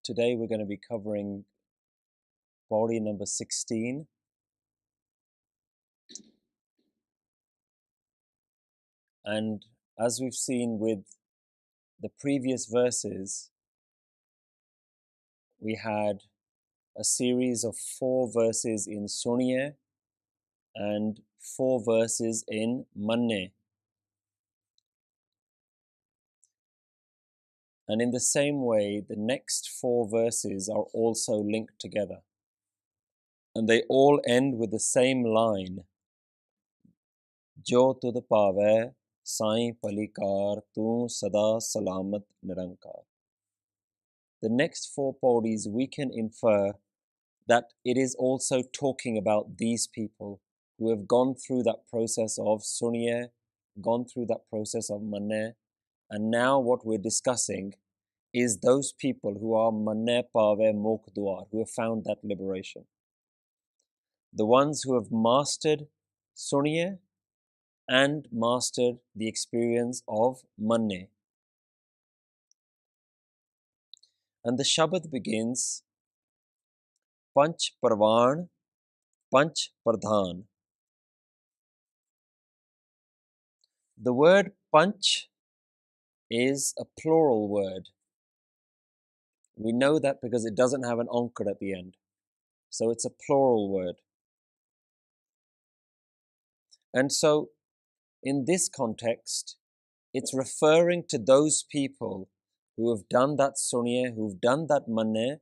Today we're going to be covering Pauri number 16. And as we've seen with the previous verses, we had a series of 4 verses in Suniye and 4 verses in Manne. And in the same way, the next 4 verses are also linked together. And they all end with the same line. Jo tud pave, Sai palikar, tu sada salamat nirankar. The next 4 pauris we can infer that it is also talking about these people who have gone through that process of Suniye, gone through that process of Manne, and now what we're discussing is those people who are Manne Pave Mok Duar, who have found that liberation. The ones who have mastered Suniye and mastered the experience of Manne. And the Shabad begins, Panch Parvan, Panch Pradhan. The word Panch is a plural word. We know that because it doesn't have an ankar at the end. So it's a plural word. And so in this context, it's referring to those people who have done that Suniye, who've done that Manne.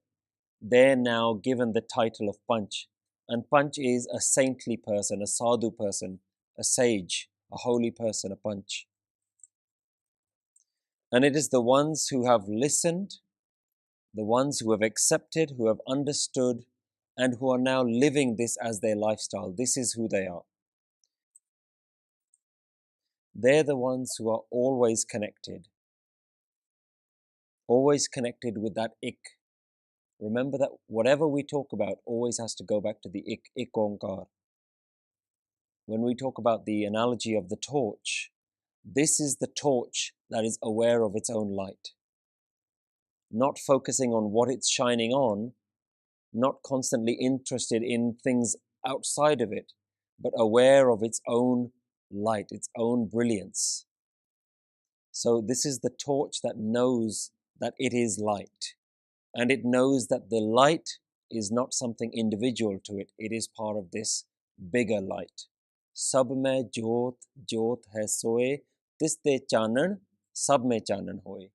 They're now given the title of Panch. And Panch is a saintly person, a sadhu person, a sage, a holy person, a Panch. And it is the ones who have listened, the ones who have accepted, who have understood, and who are now living this as their lifestyle. This is who they are. They're the ones who are always connected with that ik. Remember that whatever we talk about always has to go back to the ik onkar. When we talk about the analogy of the torch, this is the torch that is aware of its own light. Not focusing on what it's shining on, not constantly interested in things outside of it, but aware of its own light, its own brilliance. So this is the torch that knows that it is light. And it knows that the light is not something individual to it. It is part of this bigger light. Sab mein jyot, jyot hai soe, tiste chanan, sab mein chanan hoye.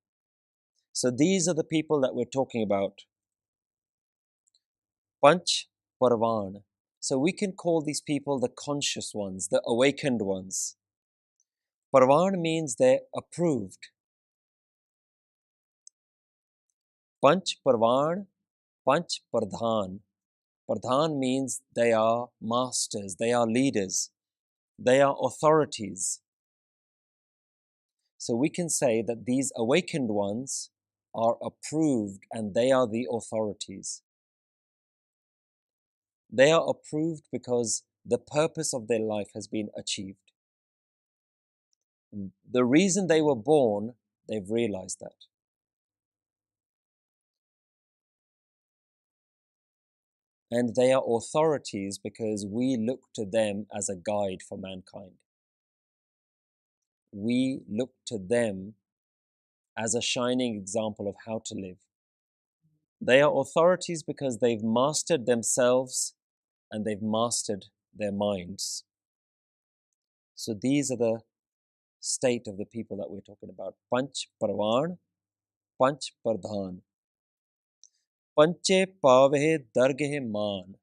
So these are the people that we're talking about. Panch Parvan. So we can call these people the conscious ones, the awakened ones. Parvan means they're approved. Panch Parvan, Panch Pradhan. Pradhan means they are masters, they are leaders, they are authorities. So we can say that these awakened ones are approved and they are the authorities. They are approved because the purpose of their life has been achieved. The reason they were born, they've realized that. And they are authorities because we look to them as a guide for mankind. We look to them as a shining example of how to live. They are authorities because they've mastered themselves and they've mastered their minds. So these are the state of the people that we're talking about. Panch Parvan, Panch Pradhan. Panche Pave Darghe Man.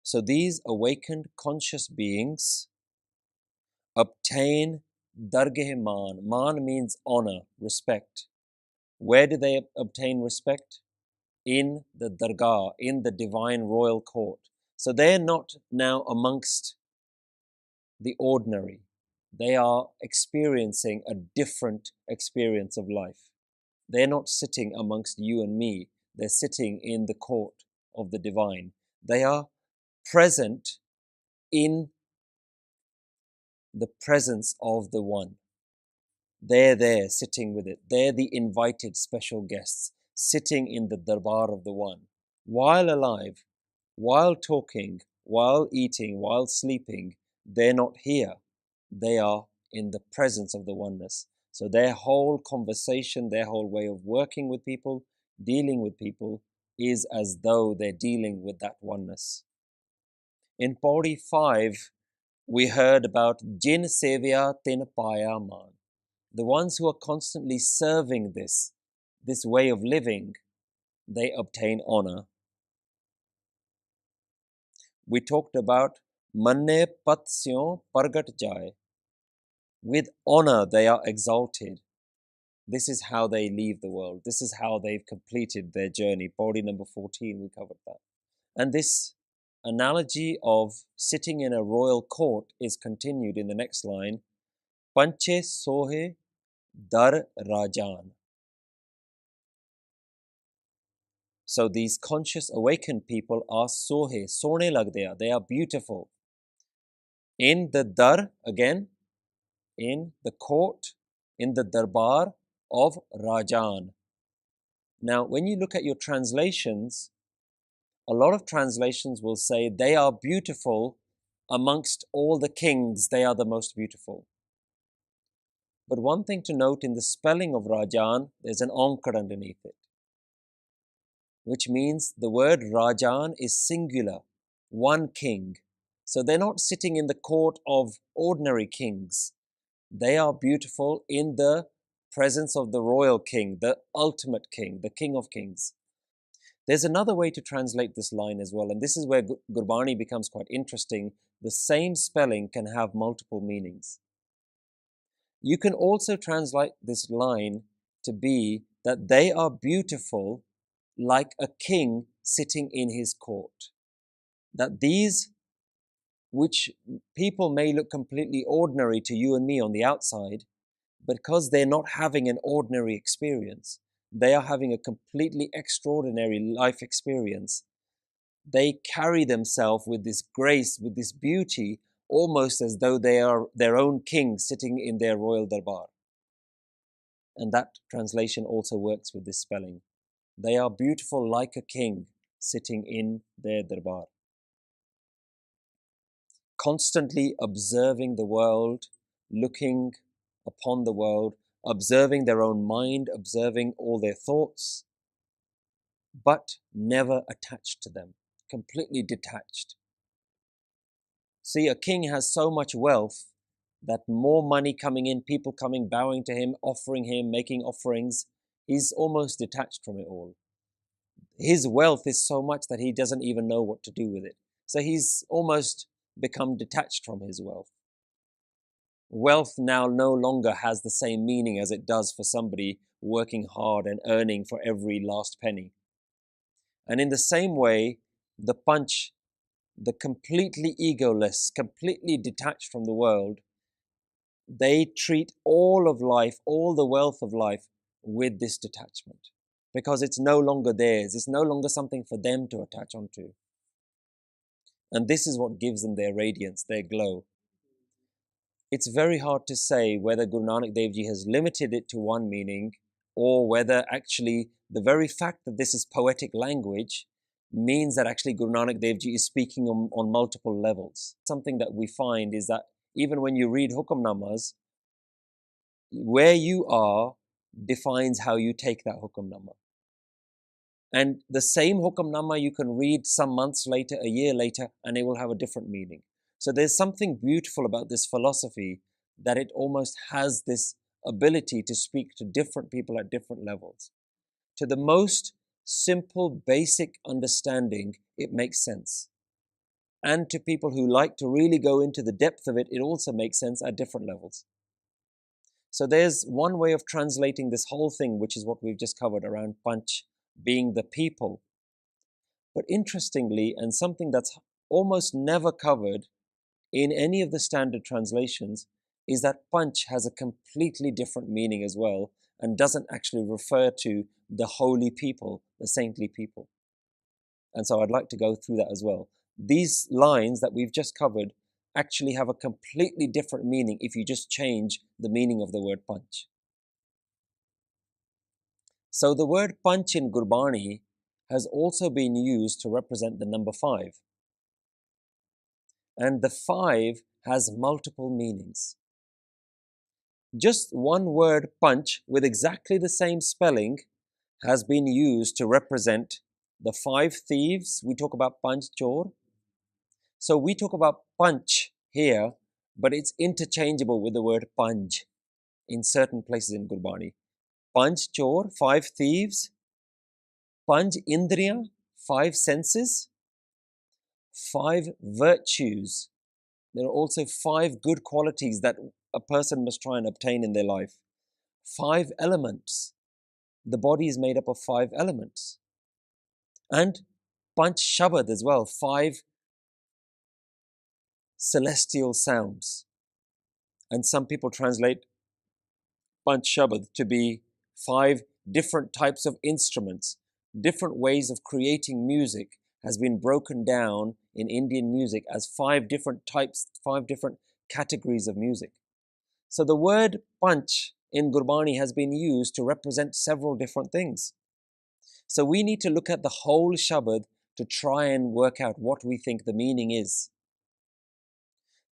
So these awakened conscious beings obtain Darghe Man. Man means honor, respect. Where do they obtain respect? In the Dargah, in the divine royal court. So they're not now amongst the ordinary. They are experiencing a different experience of life. They're not sitting amongst you and me. They're sitting in the court of the divine. They are present in the presence of the One. They're there sitting with it. They're the invited special guests sitting in the darbar of the One. While alive, while talking, while eating, while sleeping, they're not here. They are in the presence of the oneness. So their whole conversation, their whole way of working with people, dealing with people, is as though they're dealing with that oneness. In Pauri 5, we heard about Jin Sevya Tin Paya Man. The ones who are constantly serving this way of living, they obtain honor. We talked about Manne Pat Syon Pargat Jai. With honor, they are exalted. This is how they leave the world. This is how they've completed their journey. Body number 14, we covered that. And this analogy of sitting in a royal court is continued in the next line. Panche Sohe Dar Rajan. So these conscious awakened people are sohe, sone lagdeya. They are beautiful. In the dar, again, in the court, in the darbar of Rajan. Now, when you look at your translations, a lot of translations will say they are beautiful amongst all the kings, they are the most beautiful. But one thing to note in the spelling of Rajan, there's an onkar underneath it, which means the word Rajan is singular, one king. So they're not sitting in the court of ordinary kings. They are beautiful in the presence of the royal king, the ultimate king, the king of kings. There's another way to translate this line as well, and this is where Gurbani becomes quite interesting. The same spelling can have multiple meanings. You can also translate this line to be that they are beautiful like a king sitting in his court. That these, which people may look completely ordinary to you and me on the outside, because they're not having an ordinary experience, they are having a completely extraordinary life experience. They carry themselves with this grace, with this beauty, almost as though they are their own king sitting in their royal darbar. And that translation also works with this spelling. They are beautiful like a king sitting in their darbar. Constantly observing the world, looking upon the world, observing their own mind, observing all their thoughts, but never attached to them, completely detached. See, a king has so much wealth that more money coming in, people coming, bowing to him, offering him, making offerings, he's almost detached from it all. His wealth is so much that he doesn't even know what to do with it. So he's almost become detached from his wealth. Wealth now no longer has the same meaning as it does for somebody working hard and earning for every last penny. And in the same way, the Panch, the completely egoless, completely detached from the world, they treat all of life, all the wealth of life, with this detachment. Because it's no longer theirs, it's no longer something for them to attach onto. And this is what gives them their radiance, their glow. It's very hard to say whether Guru Nanak Dev Ji has limited it to one meaning, or whether actually the very fact that this is poetic language means that actually Guru Nanak Dev Ji is speaking on multiple levels. Something that we find is that even when you read Hukamnamas, where you are defines how you take that Hukamnama. And the same Hukamnama you can read some months later, a year later, and it will have a different meaning. So there's something beautiful about this philosophy, that it almost has this ability to speak to different people at different levels. To the most simple, basic understanding, it makes sense. And to people who like to really go into the depth of it, it also makes sense at different levels. So there's one way of translating this whole thing, which is what we've just covered around Panch being the people. But interestingly, and something that's almost never covered in any of the standard translations, is that Panch has a completely different meaning as well, and doesn't actually refer to the holy people, the saintly people. And so I'd like to go through that as well. These lines that we've just covered actually have a completely different meaning if you just change the meaning of the word Panch. So the word Panch in Gurbani has also been used to represent the number 5. And the 5 has multiple meanings. Just one word Panch with exactly the same spelling has been used to represent the 5 thieves. We talk about Panch Chor. So we talk about Panch here, but it's interchangeable with the word Panj in certain places in Gurbani. Panch Chor, 5 thieves. Panj Indriya, 5 senses. 5 virtues. There are also 5 good qualities that a person must try and obtain in their life. 5 elements. The body is made up of 5 elements. And Panch Shabad as well, 5 celestial sounds. And some people translate Panch Shabad to be 5 different types of instruments, different ways of creating music has been broken down in Indian music as 5 different types, 5 different categories of music. So the word Panch in Gurbani has been used to represent several different things. So we need to look at the whole Shabad to try and work out what we think the meaning is.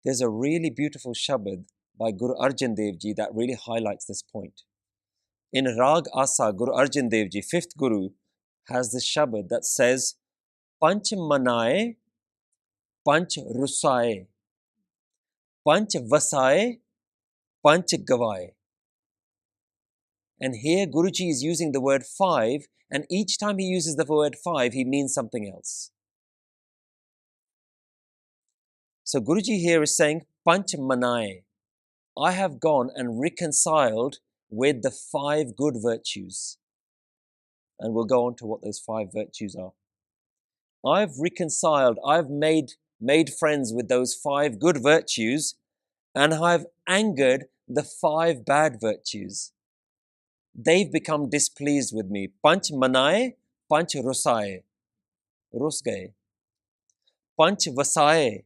There's a really beautiful Shabad by Guru Arjan Dev Ji that really highlights this point. In Rag Asa, Guru Arjan Dev Ji, 5th Guru, has this Shabad that says, Panch Manaye, Panch Rusaye, Panch Vasaye, Panch Gavaye. And here Guruji is using the word 5, and each time he uses the word 5, he means something else. So Guruji here is saying, Panch Manaye, I have gone and reconciled with the 5 good virtues. And we'll go on to what those 5 virtues are. I've reconciled, I've made friends with those 5 good virtues, and I've angered the 5 bad virtues. They've become displeased with me. Panch Manaye, Panch Rusaye, Rus gaye. Panch Vasaye,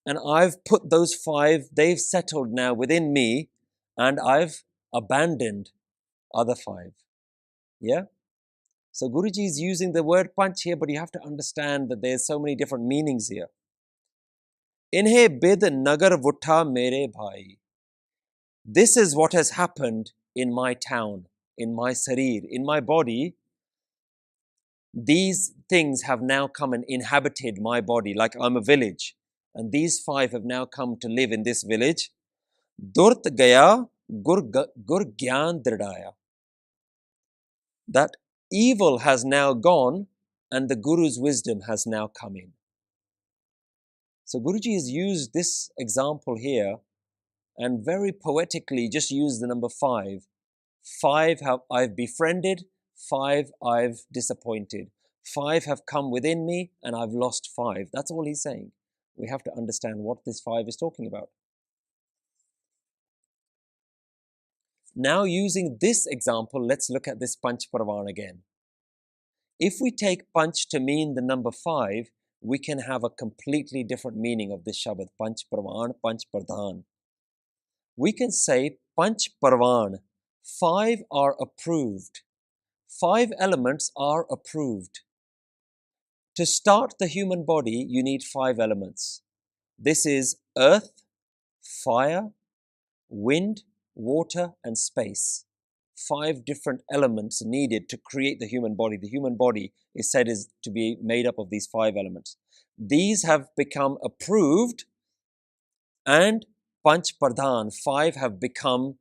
and I've put those 5, they've settled now within me, and I've abandoned other 5. Yeah? So Guruji is using the word Panch here, but you have to understand that there's so many different meanings here. Inhe bid nagar vutha mere bhai. This is what has happened in my town, in my sarir, in my body. These things have now come and inhabited my body, like I'm a village. And these 5 have now come to live in this village. Durt gaya gur gyan dridaya. That evil has now gone and the Guru's wisdom has now come in. So Guruji has used this example here and very poetically just used the number 5. 5 have I've befriended, 5 I've disappointed. 5 have come within me and I've lost 5. That's all he's saying. We have to understand what this 5 is talking about. Now using this example, let's look at this Panch Parvan again. If we take Panch to mean the number 5, we can have a completely different meaning of this Shabad, Panch Parvan, Panch Pradhan. We can say Panch Parvan, 5 are approved. 5 elements are approved. To start the human body, you need 5 elements. This is earth, fire, wind, water, and space. 5 different elements needed to create the human body. The human body is said to be made up of these 5 elements. These have become approved, and Panch Pradhan, 5 have become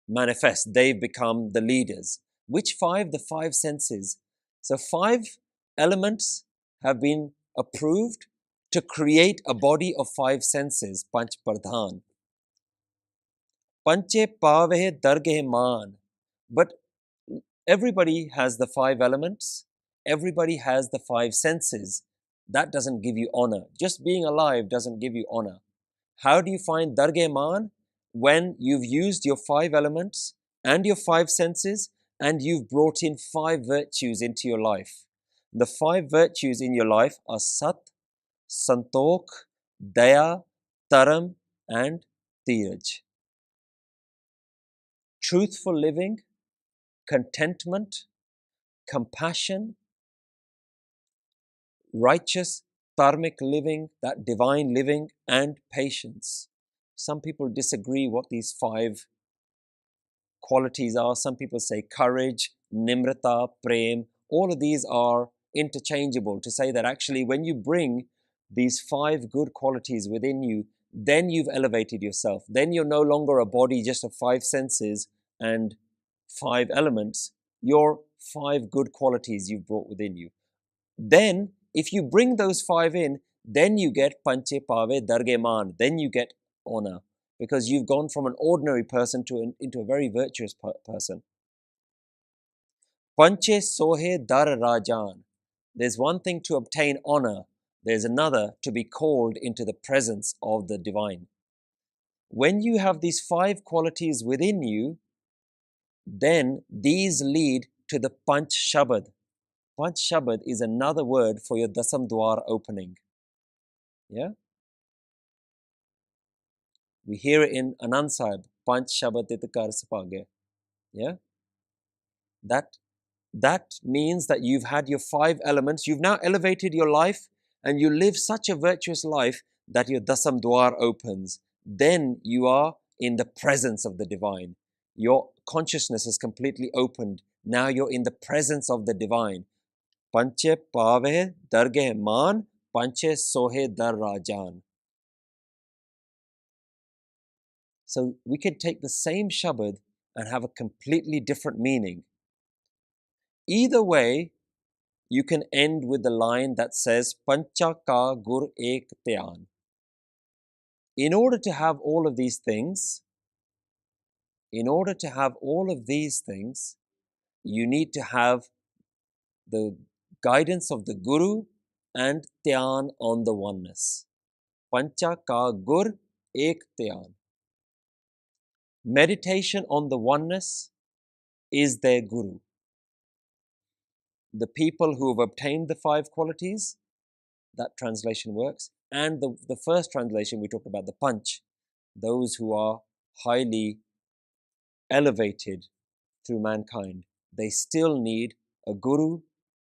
manifest. They've become the leaders. Which 5? The 5 senses. So 5 elements have been approved to create a body of 5 senses, Panch Pradhan. Panche Pyaare darge man. But everybody has the 5 elements. Everybody has the 5 senses. That doesn't give you honor. Just being alive doesn't give you honor. How do you find darge man? When you've used your 5 elements and your 5 senses and you've brought in 5 virtues into your life. The 5 virtues in your life are Sat, Santokh, Daya, Taram, and Tiraj. Truthful living, contentment, compassion, righteous, dharmic living, that divine living, and patience. Some people disagree what these 5 qualities are. Some people say courage, nimrata, prem. All of these are interchangeable to say that actually when you bring these 5 good qualities within you, then you've elevated yourself. Then you're no longer a body just of 5 senses and 5 elements. You're 5 good qualities you've brought within you. Then, if you bring those 5 in, then you get Panch Pyaare darge maan. Then you get honor, because you've gone from an ordinary person into a very virtuous person. Panche sohe dar rajan. There's one thing to obtain honor. There's another to be called into the presence of the divine. When you have these 5 qualities within you, then these lead to the Panch Shabad. Panch Shabad is another word for your Dasam Dwar opening. Yeah? We hear it in Anand Sahib, Panch Shabad Titkar Sapage. Yeah? That means that you've had your 5 elements, you've now elevated your life, and you live such a virtuous life that your Dasam Dwar opens. Then you are in the presence of the divine. Your consciousness is completely opened. Now you're in the presence of the divine. Panche Pyaare darge maan, panche sohe dar rajan. So we can take the same Shabad and have a completely different meaning. Either way, you can end with the line that says, Pancha ka gur ek tyan. In order to have all of these things, you need to have the guidance of the Guru and Tyan on the oneness. Pancha ka gur ek tyan. Meditation on the oneness is their Guru. The people who have obtained the 5 qualities, that translation works. And the first translation, we talked about the Panch, those who are highly elevated through mankind. They still need a Guru,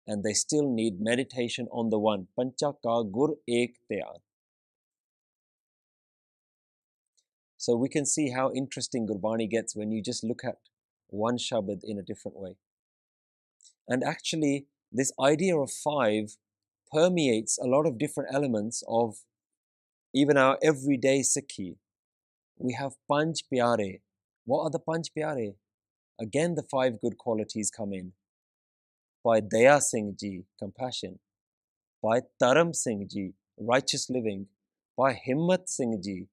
and they still need meditation on the one. Pancha ka gur ek tyan. So we can see how interesting Gurbani gets when you just look at one Shabad in a different way. And actually, this idea of 5 permeates a lot of different elements of even our everyday Sikhi. We have Panj Pyaare. What are the Panch Pyaare? Again, the 5 good qualities come in. By Daya Singh Ji, compassion. By Taram Singh Ji, righteous living. By Himmat Singh Ji,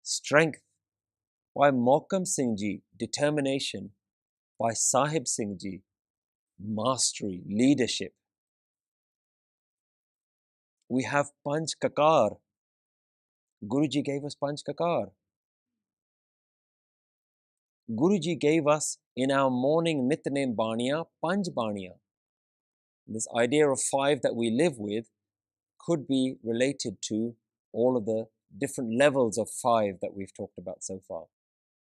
strength. By Mokam Singh Ji, determination. By Sahib Singh Ji, mastery, leadership. We have Panch Kakar. Guruji gave us Panch Kakar. Guruji gave us in our morning Nitnem Baniya, Panj Baniya. This idea of 5 that we live with could be related to all of the different levels of 5 that we've talked about so far.